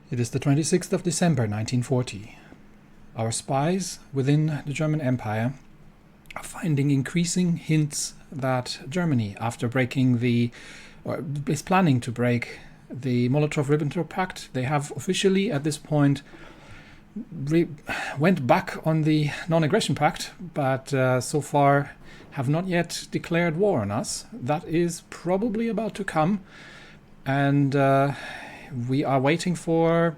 It is the 26th of December 1940. Our spies within the German Empire are finding increasing hints that Germany, after is planning to break the Molotov-Ribbentrop Pact, they have officially at this point went back on the non-aggression pact, but so far have not yet declared war on us. That is probably about to come, and we are waiting for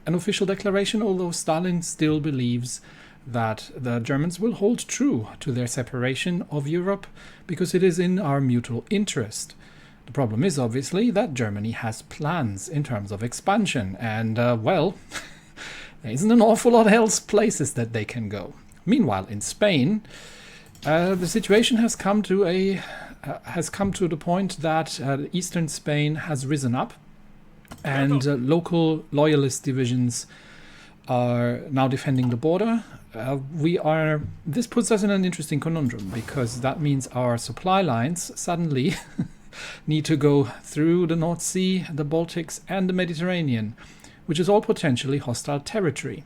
an official declaration, although Stalin still believes that the Germans will hold true to their separation of Europe because it is in our mutual interest. The problem is obviously that Germany has plans in terms of expansion, and well, there isn't an awful lot else places that they can go. Meanwhile, in Spain, the situation has come to the point that eastern Spain has risen up, and local loyalist divisions are now defending the border. This puts us in an interesting conundrum, because that means our supply lines suddenly need to go through the North Sea, the Baltics, and the Mediterranean, which is all potentially hostile territory.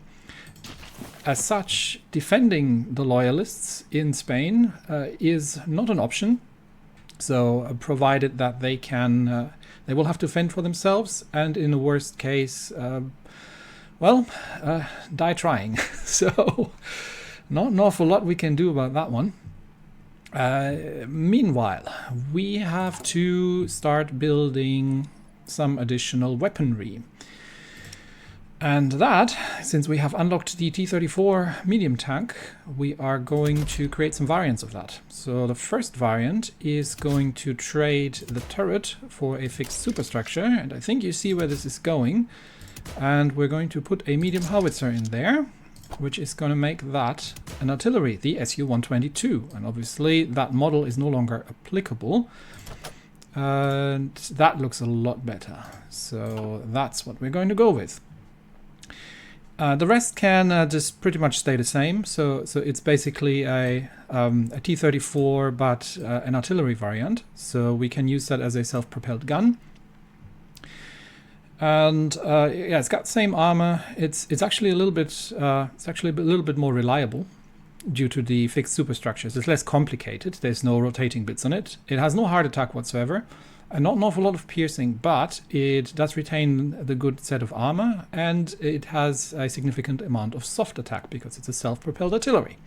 As such, defending the loyalists in Spain is not an option. So, provided that they can, they will have to fend for themselves, and in the worst case, die trying. So, not an awful lot we can do about that one. Meanwhile, we have to start building some additional weaponry. And that, since we have unlocked the T-34 medium tank, we are going to create some variants of that. So the first variant is going to trade the turret for a fixed superstructure, and I think you see where this is going. And we're going to put a medium howitzer in there, which is going to make that an artillery, the Su-122. And obviously that model is no longer applicable. And that looks a lot better. So that's what we're going to go with. The rest can just pretty much stay the same. So it's basically a T-34, but an artillery variant. So we can use that as a self-propelled gun. And yeah, it's got the same armor. It's actually a little bit more reliable due to the fixed superstructures. It's less complicated. There's no rotating bits on it. It has no hard attack whatsoever. And not an awful lot of piercing, but it does retain the good set of armor, and it has a significant amount of soft attack because it's a self-propelled artillery.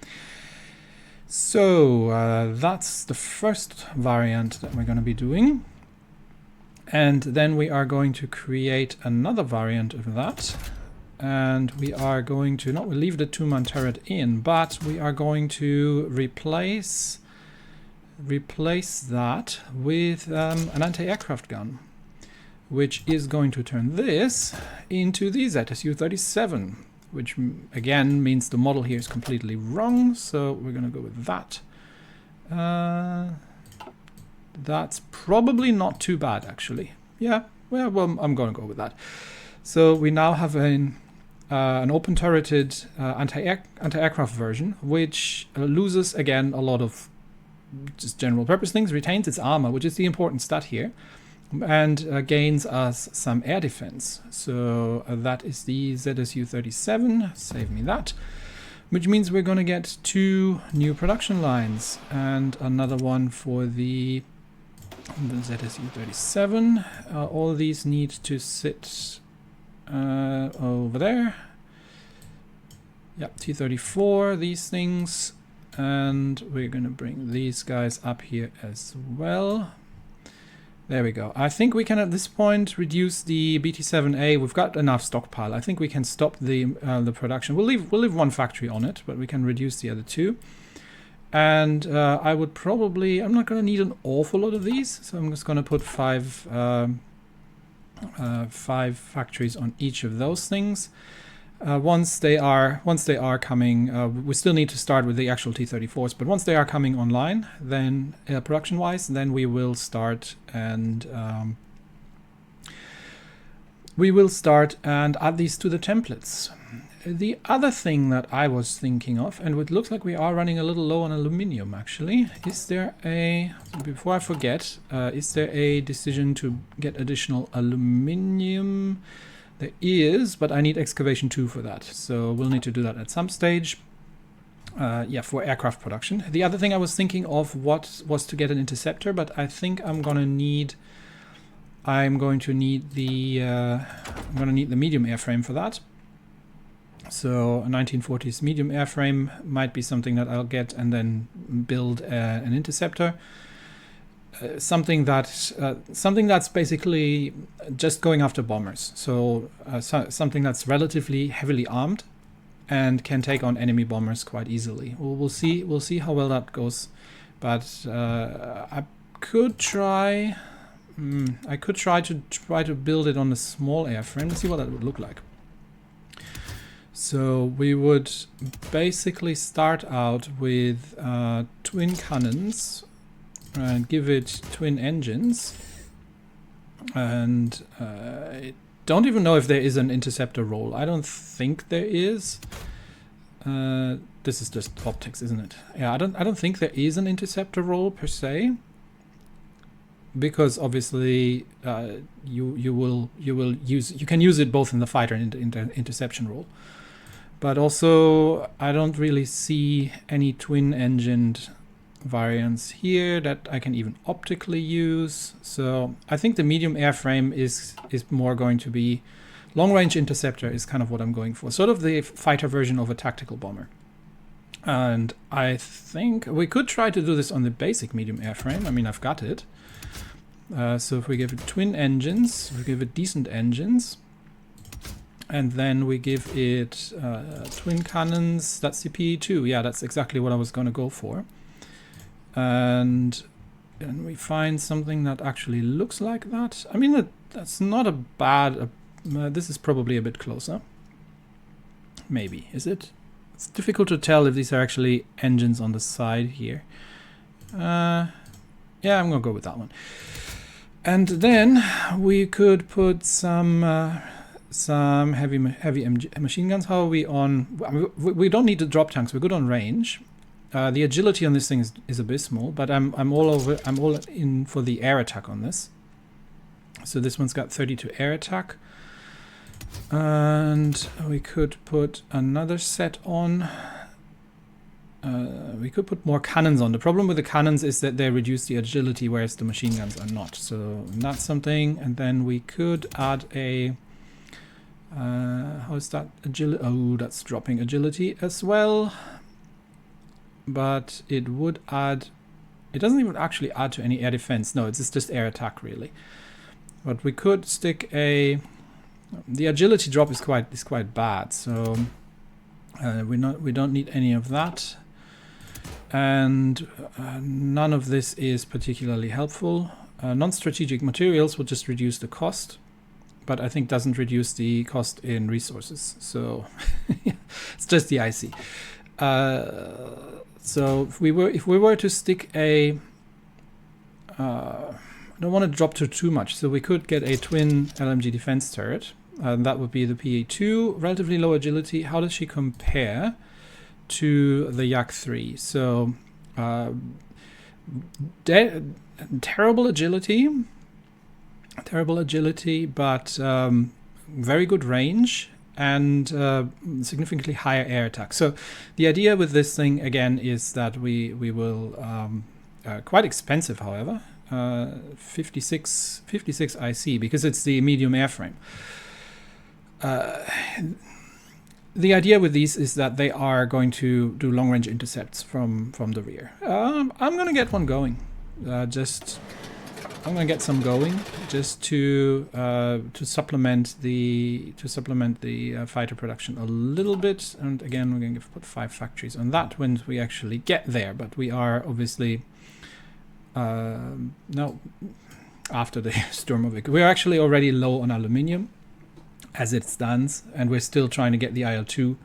So that's the first variant that we're going to be doing. And then we are going to create another variant of that. And we are going to not leave the two-man turret in, but we are going to replace that with an anti-aircraft gun, which is going to turn this into the ZSU-37, which again means the model here is completely wrong, so we're going to go with that. That's probably not too bad, actually. Yeah, well, I'm going to go with that. So we now have an open-turreted anti-aircraft version, which loses, again, a lot of just general purpose things, retains its armor, which is the important stat here, and gains us some air defense. So that is the ZSU-37, save me that, which means we're going to get 2 new production lines and another one for the ZSU-37. All these need to sit over there. Yep, T-34, these things. And we're going to bring these guys up here as well. There we go. I think we can at this point reduce the BT-7A. We've got enough stockpile. I think we can stop the production. We'll leave one factory on it, but we can reduce the other 2. And I would probably, I'm not going to need an awful lot of these, so I'm just going to put 5 factories on each of those things. Once they are coming, we still need to start with the actual T-34s, but once they are coming online, then production-wise, then we will start and add these to the templates. The other thing that I was thinking of, and it looks like we are running a little low on aluminium actually, before I forget, is there a decision to get additional aluminium? There is, but I need excavation 2 for that. So we'll need to do that at some stage. Yeah, for aircraft production. The other thing I was thinking of was to get an interceptor, but I think I'm going to need the medium airframe for that. So a 1940s medium airframe might be something that I'll get and then build an interceptor. Something that's basically just going after bombers. So something that's relatively heavily armed and can take on enemy bombers quite easily. We'll see how well that goes. But I could try. I could try to build it on a small airframe. Let's see what that would look like. So we would basically start out with twin cannons and give it twin engines. And I don't even know if there is an interceptor role. I don't think there is. This is just optics, isn't it? Yeah, I don't think there is an interceptor role per se, because obviously you can use it both in the fighter and interception role. But also, I don't really see any twin-engined variants here that I can even optically use. So I think the medium airframe is more going to be long-range interceptor is kind of what I'm going for. Sort of the fighter version of a tactical bomber. And I think we could try to do this on the basic medium airframe. I mean, I've got it. So if we give it twin engines, we give it decent engines. And then we give it twin cannons. That's the PE2. Yeah, that's exactly what I was going to go for. And we find something that actually looks like that. I mean, that's not a bad... this is probably a bit closer. Maybe. Is it? It's difficult to tell if these are actually engines on the side here. Yeah, I'm going to go with that one. And then we could put some heavy machine guns. How are we on? We don't need the drop tanks. We're good on range. The agility on this thing is abysmal, but I'm all in for the air attack on this. So this one's got 32 air attack, and we could put another set on. We could put more cannons on. The problem with the cannons is that they reduce the agility, whereas the machine guns are not. So that's something. And then we could add a how is that agility? Oh, that's dropping agility as well. But it would add. It doesn't even actually add to any air defense. No, it's just air attack really. But we could stick a. The agility drop is quite bad. So we don't need any of that. And none of this is particularly helpful. Non-strategic materials will just reduce the cost, but I think doesn't reduce the cost in resources. So it's just the IC. So if we were to stick a, I don't want to drop to too much. So we could get a twin LMG defense turret. That would be the PA2, relatively low agility. How does she compare to the Yak-3? So terrible agility, but very good range and significantly higher air attack. So the idea with this thing again is that we will quite expensive, however, 56 IC because it's the medium airframe. The idea with these is that they are going to do long-range intercepts from the rear. I'm going to get one going. I'm going to get some going just to supplement the fighter production a little bit. And again, we're going to put 5 factories on that when we actually get there. But we are obviously no after the Sturmovik. We're actually already low on aluminium as it stands, and we're still trying to get the IL-2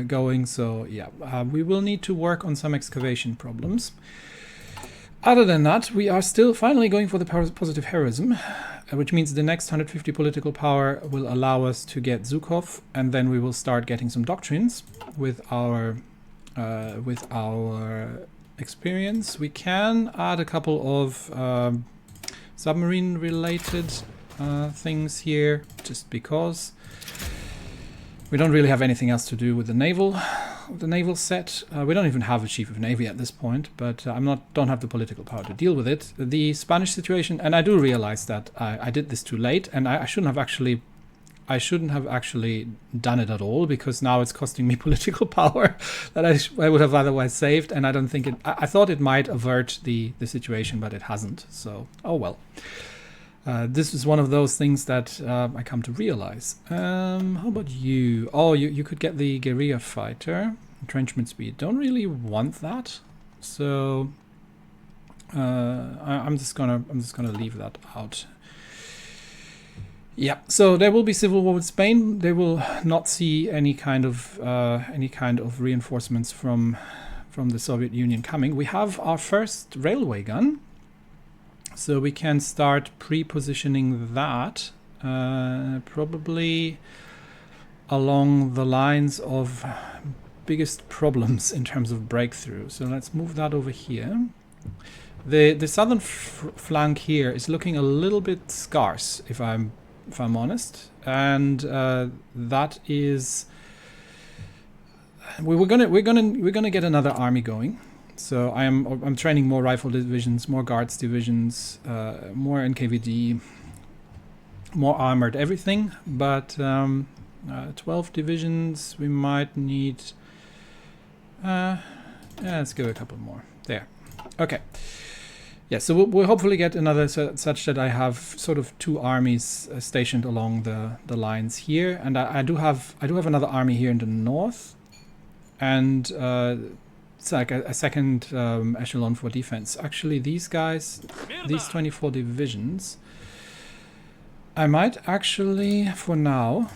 going. So yeah, we will need to work on some excavation problems. Other than that, we are still finally going for the positive heroism, which means the next 150 political power will allow us to get Zhukov, and then we will start getting some doctrines with our experience. We can add a couple of submarine-related things here, just because we don't really have anything else to do with the naval set. We don't even have a chief of navy at this point, but don't have the political power to deal with it. The Spanish situation, and I do realize that I did this too late, and I shouldn't have actually done it at all, because now it's costing me political power that I would have otherwise saved, and I don't think it. I thought it might avert the situation, but it hasn't. So oh well. This is one of those things that I come to realize. How about you? Oh, you could get the guerrilla fighter, entrenchment speed. Don't really want that, so I'm just gonna leave that out. Yeah. So there will be civil war with Spain. They will not see any kind of reinforcements from the Soviet Union coming. We have our first railway gun. So we can start pre-positioning that, probably along the lines of biggest problems in terms of breakthrough. So let's move that over here. The southern flank here is looking a little bit scarce, if I'm honest, and that is we're gonna get another army going. So I'm training more rifle divisions, more guards divisions, more NKVD, more armored everything. But 12 divisions, we might need. Yeah, let's go a couple more. There. Okay. Yeah. So we'll hopefully get another such that I have sort of two armies stationed along the lines here, and I do have another army here in the north, and. It's like a second echelon for defense. Actually, these guys, these 24 divisions, I might actually, for now,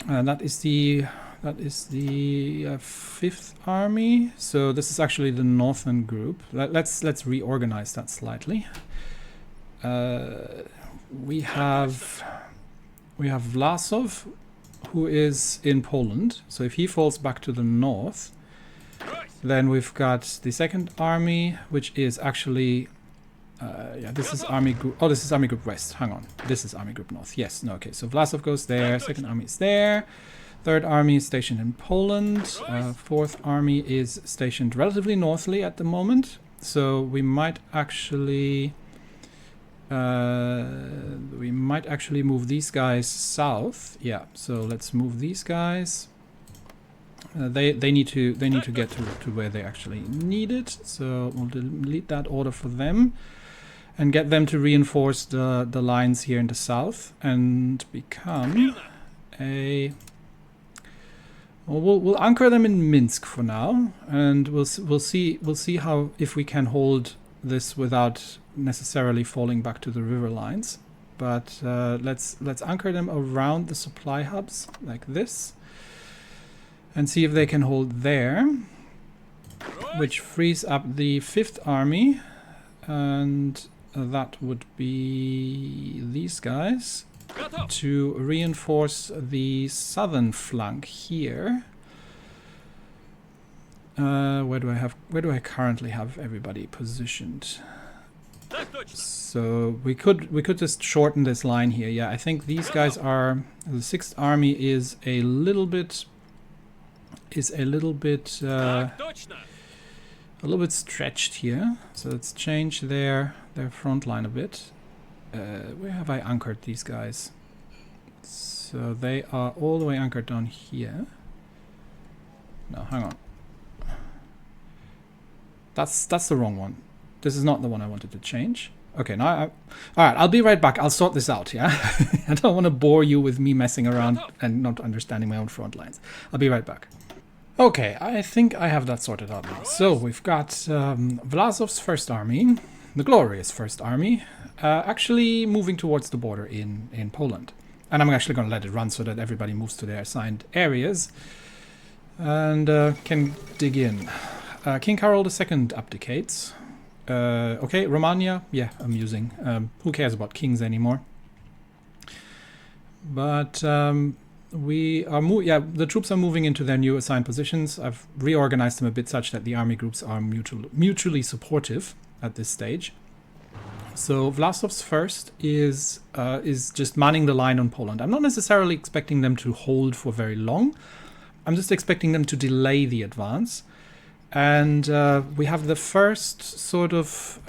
that is the 5th army. So this is actually the northern group. Let's reorganize that slightly. We have Vlasov, who is in Poland. So if he falls back to the north. Then we've got the second army, which is actually, yeah, this is army group. Oh, this is army group west. Hang on, this is army group north. Yes, no, okay. So Vlasov goes there. Second army is there. Third army is stationed in Poland. Fourth army is stationed relatively northly at the moment. So we might actually, move these guys south. Yeah. So let's move these guys. They need to get to where they actually need it, so we'll delete that order for them and get them to reinforce the lines here in the south and become a. Well, we'll anchor them in Minsk for now, and we'll see how if we can hold this without necessarily falling back to the river lines. But let's anchor them around the supply hubs like this. And see if they can hold there, which frees up the 5th army, and that would be these guys to reinforce the southern flank here. Where do I currently have everybody positioned? So we could just shorten this line here. Yeah, I think these guys are, the 6th army is a little bit stretched here, so let's change their front line a bit. Where have I anchored these guys? So they are all the way anchored down here. No, hang on. That's the wrong one. This is not the one I wanted to change. Okay, now all right, I'll be right back. I'll sort this out, yeah? I don't want to bore you with me messing around and not understanding my own front lines. I'll be right back. Okay, I think I have that sorted out now. So we've got Vlasov's first army, the glorious first army, actually moving towards the border in Poland. And I'm actually going to let it run so that everybody moves to their assigned areas and can dig in. King Carol II abdicates. Okay, Romania, yeah, amusing. Who cares about kings anymore? But we are the troops are moving into their new assigned positions. I've reorganized them a bit such that the army groups are mutually supportive at this stage. So Vlasov's first is just manning the line on Poland. I'm not necessarily expecting them to hold for very long. I'm just expecting them to delay the advance. And we have the first sort of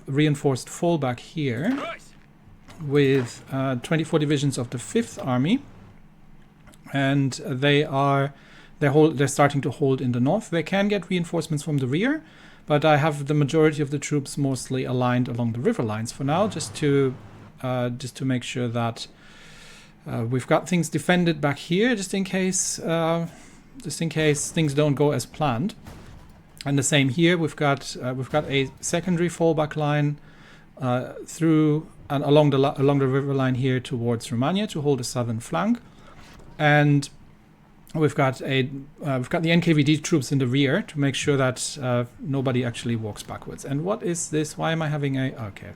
reinforced fallback here with 24 divisions of the 5th Army, and they're starting to hold in the north. They can get reinforcements from the rear, but I have the majority of the troops mostly aligned along the river lines for now, just to make sure that we've got things defended back here, just in case things don't go as planned. And the same here. We've got a secondary fallback line through and along the river line here towards Romania to hold the southern flank, and we've got the NKVD troops in the rear to make sure that nobody actually walks backwards. And what is this? Why am I having okay?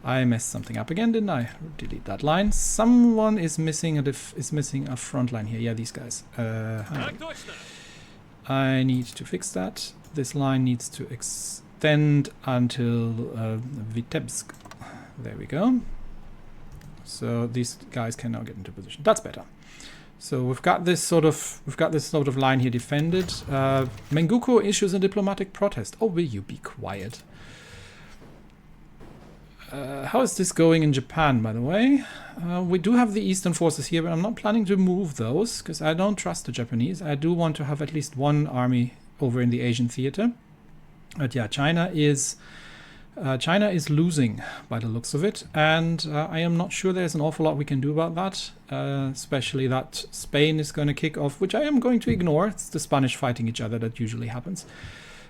I messed something up again, didn't I? Delete that line. Someone is missing a front line here. Yeah, these guys. I need to fix that. This line needs to extend until Vitebsk. There we go. So these guys can now get into position. That's better. So we've got this sort of line here defended. Menguko issues a diplomatic protest. Oh, will you be quiet? How is this going in Japan, by the way? We do have the Eastern forces here, but I'm not planning to move those because I don't trust the Japanese. I do want to have at least one army over in the Asian theater. But yeah, China is losing by the looks of it, and I am not sure there's an awful lot we can do about that, especially that Spain is going to kick off, which I am going to ignore. It's the Spanish fighting each other that usually happens.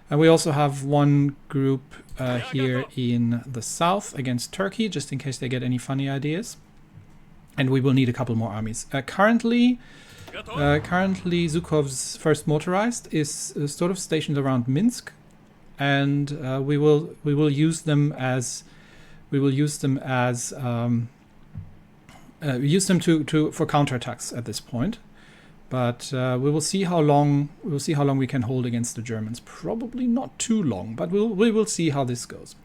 And we also have one group here in the south against Turkey, just in case they get any funny ideas. And we will need a couple more armies. Currently Zhukov's first motorized is sort of stationed around Minsk, and we will use them to for counterattacks at this point. But we will see how long we can hold against the Germans. Probably not too long, but we will see how this goes.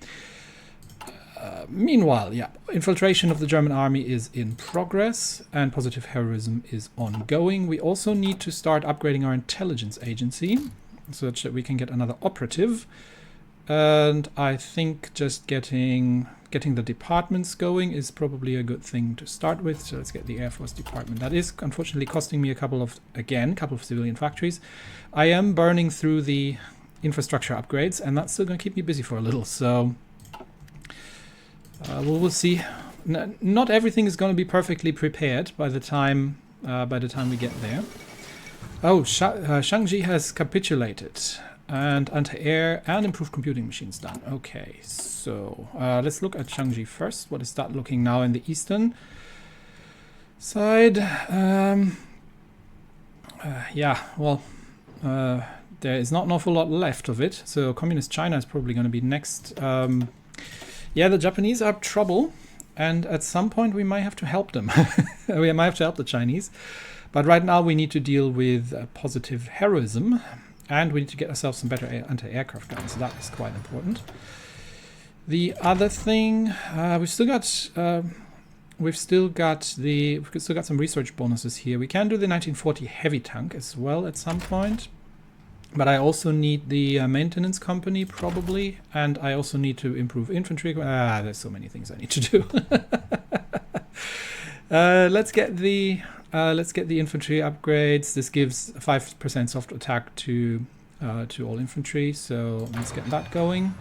Meanwhile, yeah, infiltration of the German army is in progress, and positive heroism is ongoing. We also need to start upgrading our intelligence agency, such that we can get another operative. And I think just getting the departments going is probably a good thing to start with. So let's get the Air Force Department. That is unfortunately costing me a couple of civilian factories. I am burning through the infrastructure upgrades, and that's still going to keep me busy for a little. So we'll see. Not everything is going to be perfectly prepared by the time we get there. Oh, Shangji has capitulated, and anti-air and improved computing machines done. Okay, so let's look at Shangji first. What is that looking now in the eastern side? Yeah, well, there is not an awful lot left of it. So Communist China is probably going to be next. Yeah, the Japanese are trouble, and at some point we might have to help them. We might have to help the Chinese. But right now we need to deal with positive heroism, and we need to get ourselves some better anti-aircraft guns. So that is quite important. The other thing, we've still got some research bonuses here. We can do the 1940 heavy tank as well at some point, but I also need the maintenance company probably, and I also need to improve infantry. There's so many things I need to do. Let's get the infantry upgrades. This gives 5% soft attack to all infantry, so let's get that going.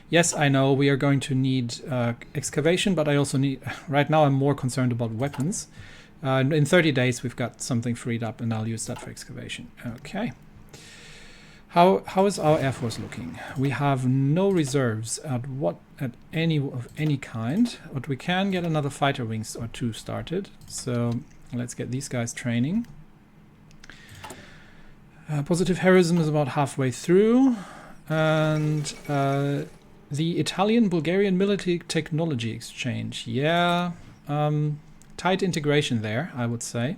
Yes, I know we are going to need excavation, but I also need... Right now I'm more concerned about weapons. In 30 days we've got something freed up, and I'll use that for excavation. Okay. How is our Air Force looking? We have no reserves at any kind, but we can get another fighter wings or two started. So let's get these guys training. Positive heroism is about halfway through, and the Italian-Bulgarian military technology exchange. Yeah, tight integration there, I would say.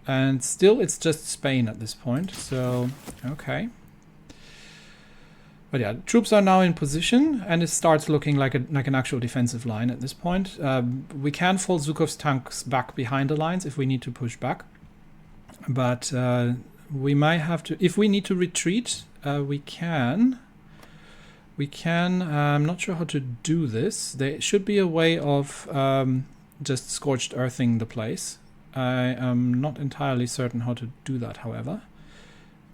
And still it's just Spain at this point, so okay. But yeah, troops are now in position, and it starts looking like an actual defensive line at this point. We can fold Zhukov's tanks back behind the lines if we need to push back. But we might have to... If we need to retreat, we can. I'm not sure how to do this. There should be a way of just scorched earthing the place. I am not entirely certain how to do that, however.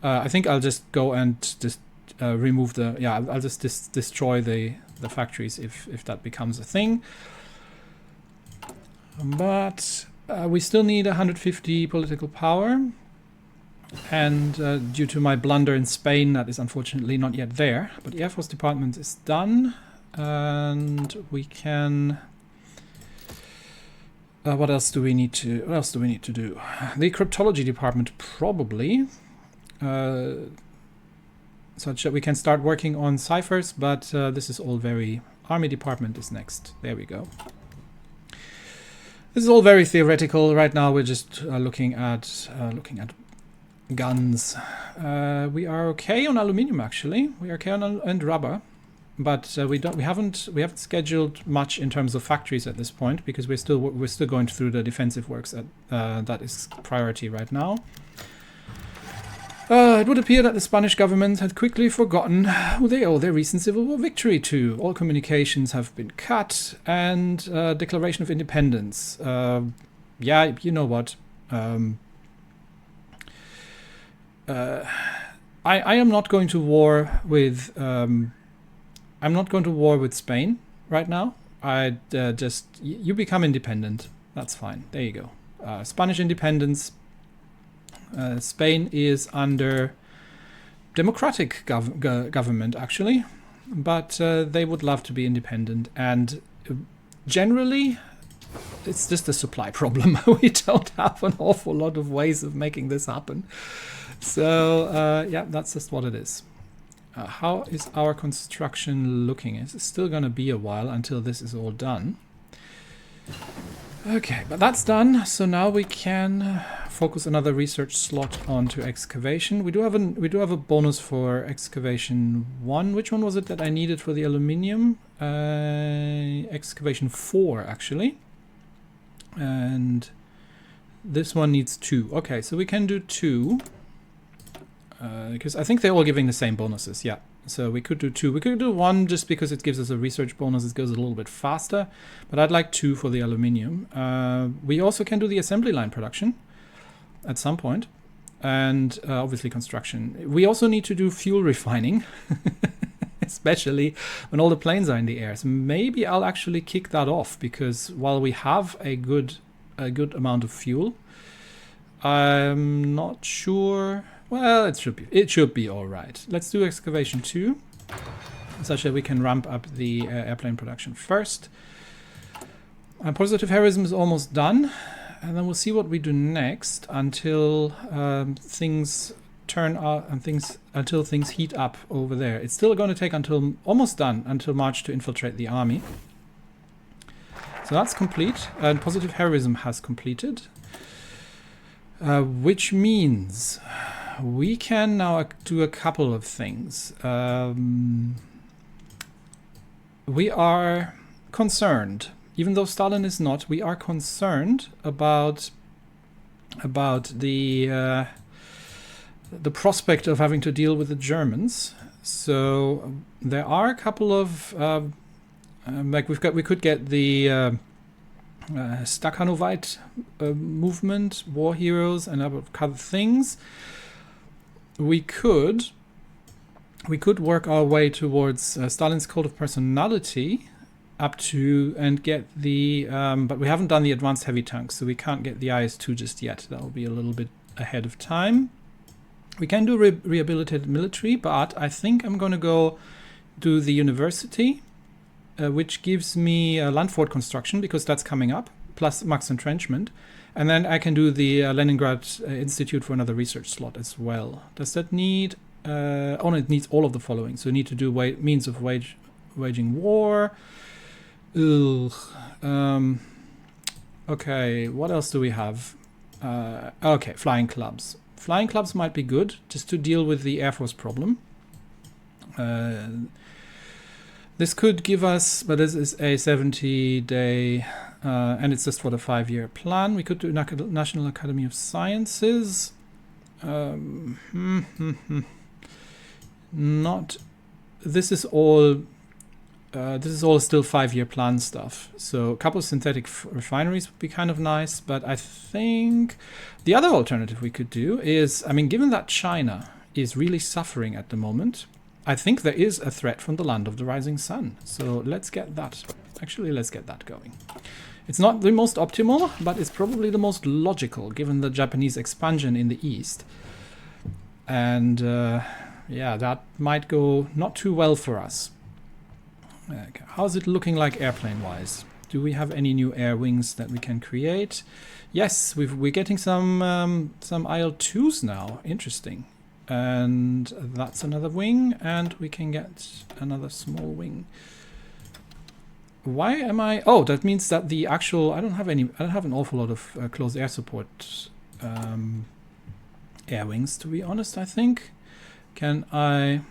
I think I'll just go and just remove the... Yeah, I'll just destroy the factories if that becomes a thing. But we still need 150 political power. And due to my blunder in Spain, that is unfortunately not yet there. But the Air Force Department is done. And we can... what else do we need to do? The Cryptology Department probably. Such that we can start working on ciphers, but this is all very... Army Department is next. There we go. This is all very theoretical. Right now we're just looking at guns. We are okay on aluminium, actually. We are okay on and rubber, but we haven't scheduled much in terms of factories at this point because we're still going through the defensive works. That is priority right now. It would appear that the Spanish government had quickly forgotten who they owe their recent civil war victory to. All communications have been cut, and declaration of independence. Yeah, you know what? I am not going to war with Spain right now. You become independent. That's fine. There you go. Spanish independence. Spain is under democratic government actually, but they would love to be independent, and generally it's just a supply problem. We don't have an awful lot of ways of making this happen. So yeah, that's just what it is. How is our construction looking? It's still going to be a while until this is all done. Okay, but that's done. So now we can focus another research slot onto excavation. We do have a bonus for excavation 1. Which one was it that I needed for the aluminium? Excavation 4 actually. And this one needs 2. Okay, so we can do 2. Because I think they're all giving the same bonuses, yeah. So we could do 2. We could do 1 just because it gives us a research bonus. It goes a little bit faster. But I'd like 2 for the aluminium. We also can do the assembly line production at some point. And obviously construction. We also need to do fuel refining. Especially when all the planes are in the air. So maybe I'll actually kick that off. Because while we have a good amount of fuel, I'm not sure... Well, it should be all right. Let's do excavation 2, such that we can ramp up the airplane production first. Positive heroism is almost done, and then we'll see what we do next until things turn out and until things heat up over there. It's still going to take until March to infiltrate the army. So that's complete, and positive heroism has completed, which means we can now do a couple of things. We are concerned, even though Stalin is not, we are concerned about the prospect of having to deal with the Germans. So there are a couple of like we could get the Stakhanovite movement, war heroes, and other things. We could work our way towards Stalin's code of personality up to and get the but we haven't done the advanced heavy tanks, so we can't get the IS-2 just yet. That will be a little bit ahead of time. We can do rehabilitated military, but I think I'm going to go do the university, which gives me Landfort construction because that's coming up, plus max entrenchment. And then I can do the Leningrad Institute for another research slot as well. Does that need... oh, no, it needs all of the following. So we need to do means of waging war. Ugh. Okay, what else do we have? Okay, flying clubs. Flying clubs might be good, just to deal with the Air Force problem. This could give us, but this is a 70-day, and it's just for the 5-year plan. We could do National Academy of Sciences. Not. This is all. This is all still 5-year plan stuff. So a couple of synthetic refineries would be kind of nice. But I think the other alternative we could do is, I mean, given that China is really suffering at the moment, I think there is a threat from the land of the rising sun. So let's get that. Actually, let's get that going. It's not the most optimal, but it's probably the most logical given the Japanese expansion in the east. And yeah, that might go not too well for us. Okay. How's it looking like airplane-wise? Do we have any new air wings that we can create? Yes, we're getting some IL-2s now. Interesting. And that's another wing, and we can get another small wing. Why am I? Oh, that means that the actual I don't have an awful lot of close air support air wings, to be honest. I think. Can I?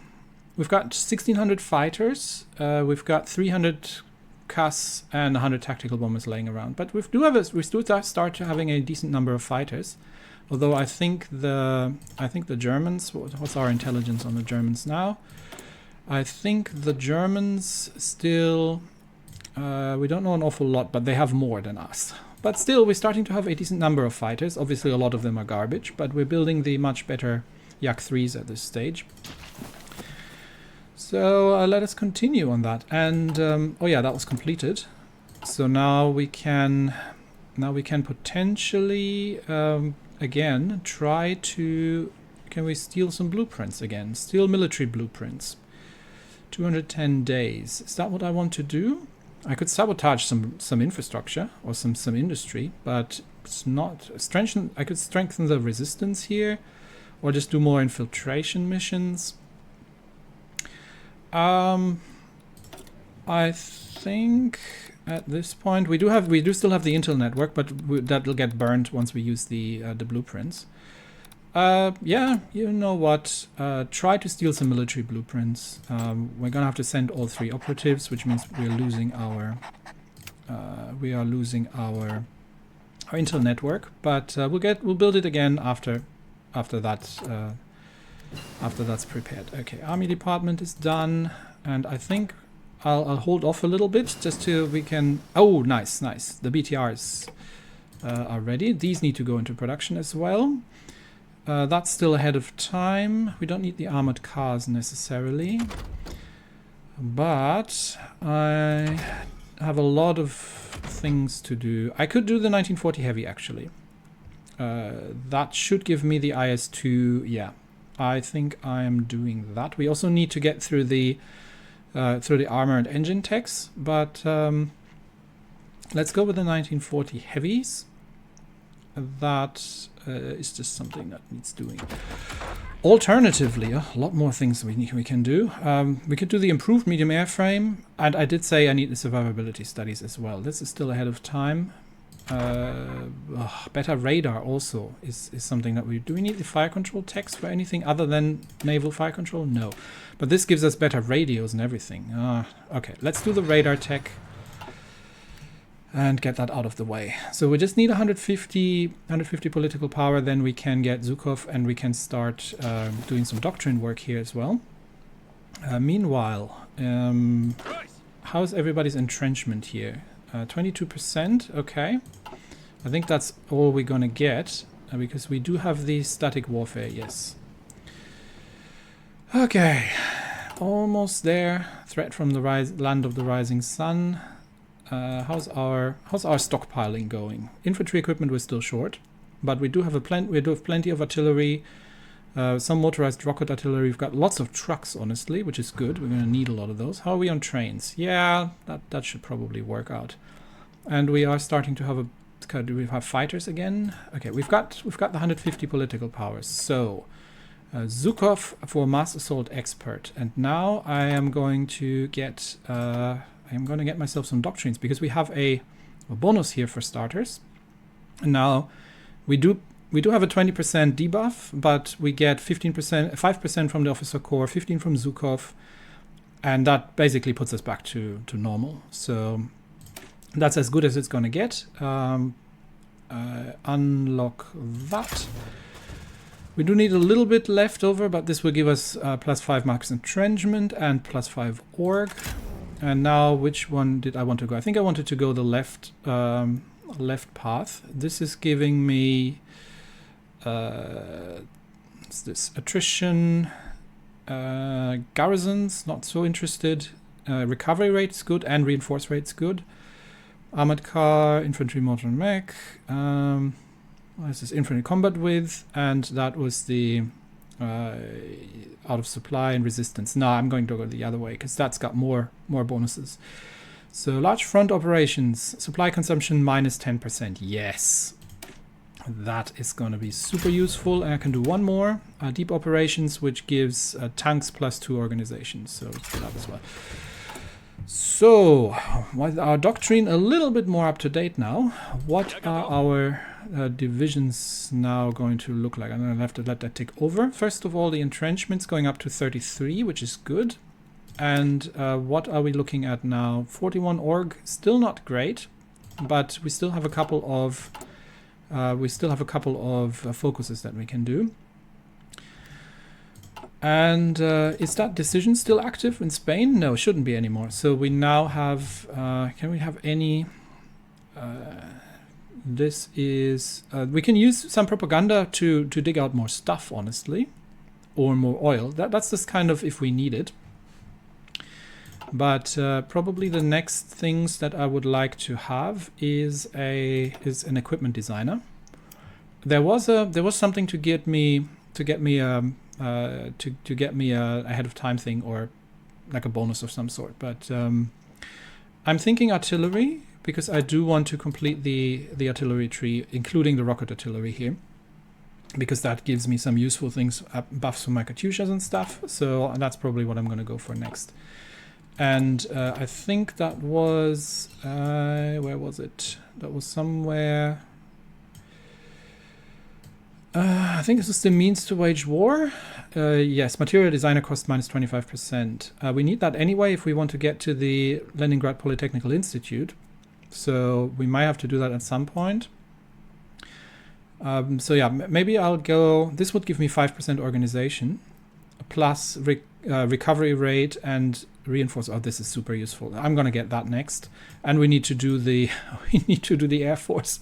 We've got 1,600 fighters. We've got 300 CAS and 100 tactical bombers laying around. But we still start having a decent number of fighters. Although I think the Germans. What's our intelligence on the Germans now? I think the Germans still. We don't know an awful lot, but they have more than us. But still, we're starting to have a decent number of fighters. Obviously, a lot of them are garbage, but we're building the much better Yak 3s at this stage. So let us continue on that. And oh yeah, that was completed. So now we can potentially again try to. Can we steal some blueprints again? Steal military blueprints. 210 days. Is that what I want to do? I could sabotage some infrastructure or some industry, but it's not strengthen. I could strengthen the resistance here, or just do more infiltration missions. I think at this point we do still have the Intel network, but that will get burned once we use the blueprints. Yeah, you know what? Try to steal some military blueprints. We're gonna have to send all 3 operatives, which means we're losing our Intel network. But we'll build it again after that's prepared. Okay, army department is done, and I think I'll hold off a little bit just till we can. Oh, nice. The BTRs are ready. These need to go into production as well. That's still ahead of time. We don't need the armored cars necessarily. But I have a lot of things to do. I could do the 1940 Heavy, actually. That should give me the IS-2. Yeah, I think I am doing that. We also need to get through the armor and engine techs. But let's go with the 1940 Heavies. That is just something that needs doing. Alternatively, a lot more things we can do. We could do the improved medium airframe, and I did say I need the survivability studies as well. This is still ahead of time. Better radar also is something that we do. We need the fire control techs for anything other than naval fire control? No, but this gives us better radios and everything. Okay, let's do the radar tech and get that out of the way. So we just need 150 political power, then we can get Zhukov and we can start doing some doctrine work here as well. Meanwhile, how's everybody's entrenchment here? 22%, okay. I think that's all we're gonna get, because we do have the static warfare, yes. Okay, almost there. Threat from the land of the rising sun. How's our stockpiling going? Infantry equipment we're still short, but we do have plenty of artillery, some motorized rocket artillery. We've got lots of trucks, honestly, which is good. We're going to need a lot of those. How are we on trains? Yeah, that should probably work out. And we are starting to have do we have fighters again? Okay, we've got the 150 political powers. So Zhukov for mass assault expert, and now I am going to get myself some doctrines, because we have a bonus here for starters. And now we do have a 20% debuff, but we get 5% from the officer corps, 15 from Zhukov, And that basically puts us back to normal. So that's as good as it's going to get. Unlock that. We do need a little bit left over, but this will give us +5 max entrenchment and +5 org. And now, which one did I want to go? I think I wanted to go the left path. This is giving me what's this? Attrition, garrisons, not so interested. Recovery rate's good and reinforce rate's good. Armored car, infantry, mortar, and mech. What is this? Infantry combat with, and that was the out of supply and resistance. No, I'm going to go the other way because that's got more bonuses. So large front operations, supply consumption -10%. Yes, that is going to be super useful. And I can do one more. Deep operations, which gives tanks +2 organizations. So let's do that as well. So, with our doctrine a little bit more up to date now, what are our divisions now going to look like? I'm going to have to let that take over. First of all, the entrenchment's going up to 33, which is good. And what are we looking at now? 41 org, still not great, but we still have a couple of focuses that we can do. And is that decision still active in Spain? No, it shouldn't be anymore. So we now have, can we have any, this is, we can use some propaganda to dig out more stuff, honestly, or more oil. That's just kind of if we need it. But probably the next things that I would like to have is an equipment designer. There was something to get me a ahead of time thing, or like a bonus of some sort. But I'm thinking artillery, because I do want to complete the artillery tree, including the rocket artillery here, because that gives me some useful things, buffs for my Katyushas and stuff. So that's probably what I'm going to go for next. And I think that was where was it? That was somewhere. I think this is the means to wage war. Yes, material designer cost -25%. We need that anyway if we want to get to the Leningrad Polytechnical Institute. So we might have to do that at some point. So yeah, maybe I'll go. This would give me 5% organization, plus recovery rate and reinforce. Oh, this is super useful. I'm gonna get that next, and we need to do the Air Force.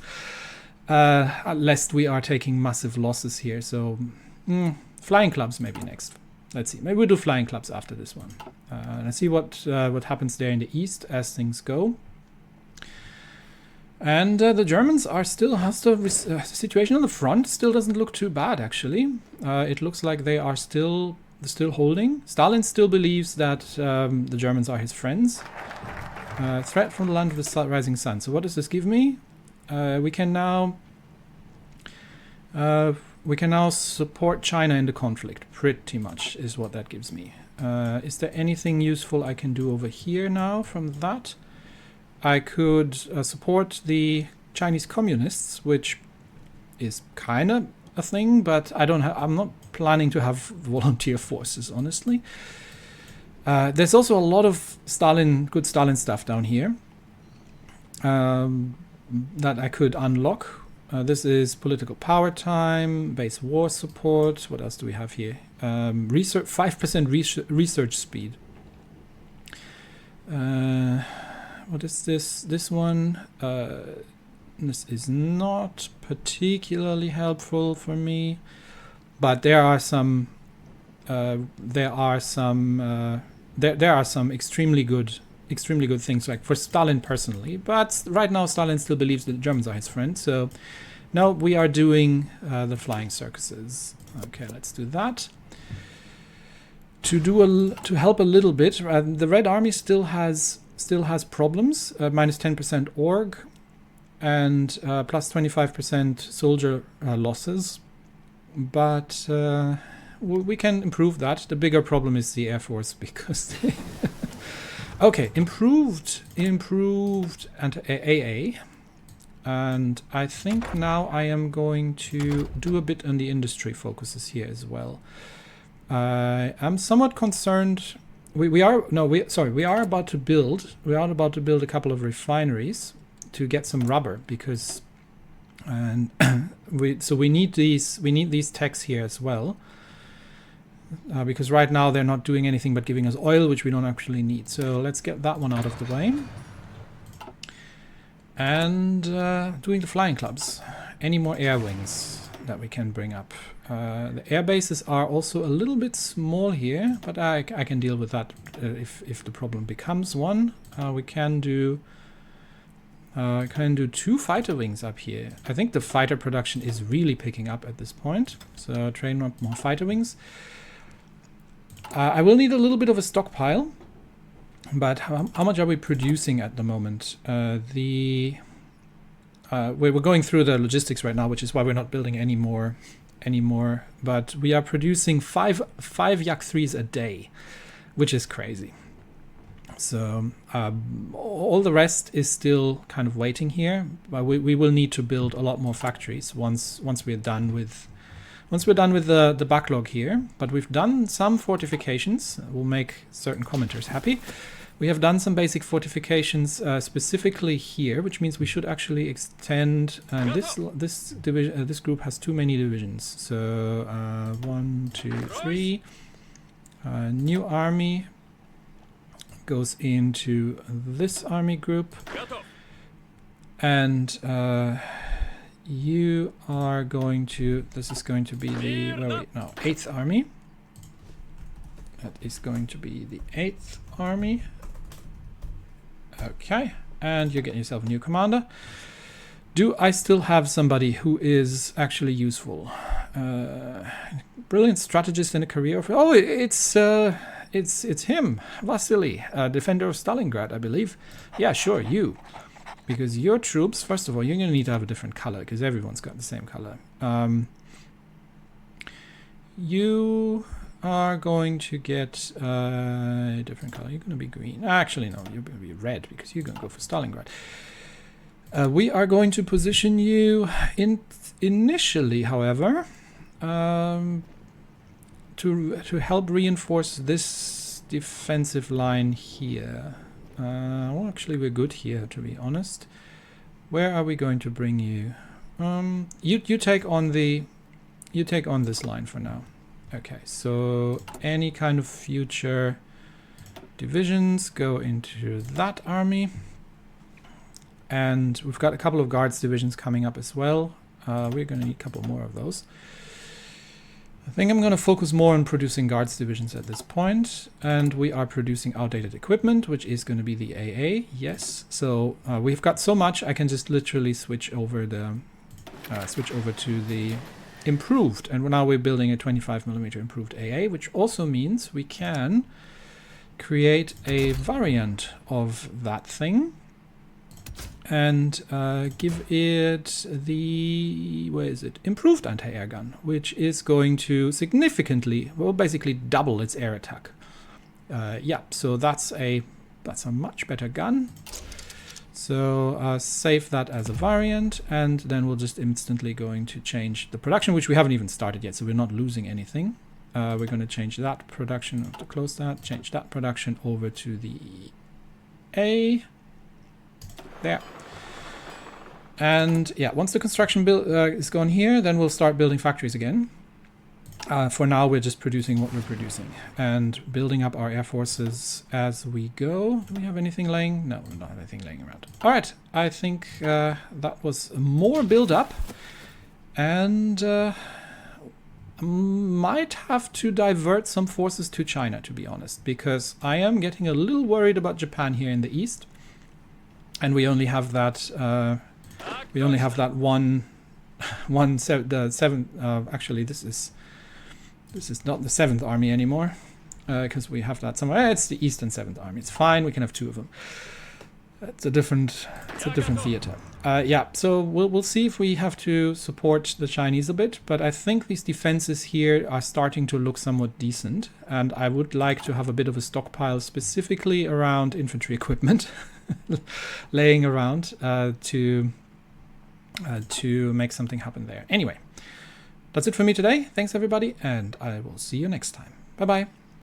Lest we are taking massive losses here. So flying clubs maybe next. Let's see. Maybe we'll do flying clubs after this one. Let's see what happens there in the east as things go. And the Germans are still hostile. The situation on the front still doesn't look too bad, actually. It looks like they are still holding. Stalin still believes that the Germans are his friends. Threat from the land of the rising sun. So what does this give me? We can now support China in the conflict. Pretty much is what that gives me. Is there anything useful I can do over here now from that? I could support the Chinese communists, which is kind of a thing, but I'm not planning to have volunteer forces, honestly. There's also a lot of good Stalin stuff down here. That I could unlock. This is political power time, base war support. What else do we have here? Research, 5% research speed. What is this? This one. This is not particularly helpful for me, but there are some extremely good things, like for Stalin personally. But right now Stalin still believes that the Germans are his friend. So now we are doing the flying circuses. Okay, let's do that. To help a little bit, the Red Army still has problems. -10% org and plus 25% soldier losses. But we can improve that. The bigger problem is the Air Force, because okay, improved and AA. And I think now I am going to do a bit on the industry focuses here as well. I'm somewhat concerned we are about to build a couple of refineries to get some rubber, because we need these techs here as well, because right now they're not doing anything but giving us oil, which we don't actually need. So let's get that one out of the way. And doing the flying clubs. Any more air wings that we can bring up? The air bases are also a little bit small here, but I can deal with that if the problem becomes one. We can do 2 fighter wings up here. I think the fighter production is really picking up at this point. So train up more fighter wings. I will need a little bit of a stockpile, but how much are we producing at the moment? We're going through the logistics right now, which is why we're not building any more. But we are producing five Yak 3s a day, which is crazy. So all the rest is still kind of waiting here, but we will need to build a lot more factories once we're done with the backlog here. But we've done some fortifications. Will make certain commenters happy. We have done some basic fortifications specifically here, which means we should actually extend. And this group has too many divisions. So 1, 2, 3. New army goes into this army group, and you are going to. This is going to be the 8th army. That is going to be the 8th army. Okay, and you're getting yourself a new commander. Do I still have somebody who is actually useful? Brilliant strategist in a career. Oh, it's him, Vasily, defender of Stalingrad, I believe. Yeah, sure, you. Because your troops, first of all, you're going to need to have a different color, because everyone's got the same color. You are going to get a different color. You're going to be green. Actually, no, you're going to be red, because you're going to go for Stalingrad. We are going to position you initially, however, to help reinforce this defensive line here. Well, actually, we're good here, to be honest. Where are we going to bring you? You take on this line for now. Okay, so any kind of future divisions go into that army. And we've got a couple of guards divisions coming up as well. We're going to need a couple more of those. I think I'm going to focus more on producing guards divisions at this point. And we are producing outdated equipment, which is going to be the AA. Yes. So we've got so much, I can just literally switch over to the improved. And now we're building a 25mm improved AA, which also means we can create a variant of that thing. And give it the, where is it? Improved anti-air gun, which is going to significantly, well, basically double its air attack. Yeah, so that's a much better gun. So save that as a variant, and then we're just instantly going to change the production, which we haven't even started yet, so we're not losing anything. We're going to change that production, to close that, change that production over to the A. There. And yeah, once the construction is gone here, then we'll start building factories again. For now, we're just producing what we're producing and building up our air forces as we go. Do we have anything laying? No, we don't have anything laying around. All right, I think that was more build up, and might have to divert some forces to China, to be honest, because I am getting a little worried about Japan here in the east. And we only have that. The seventh. Actually, this is not the 7th Army anymore, because we have that somewhere. It's the Eastern 7th Army. It's fine. We can have 2 of them. It's a different theater. Yeah. So we'll see if we have to support the Chinese a bit. But I think these defenses here are starting to look somewhat decent, and I would like to have a bit of a stockpile specifically around infantry equipment. Laying around to make something happen there. Anyway, that's it for me today. Thanks everybody, and I will see you next time. Bye bye.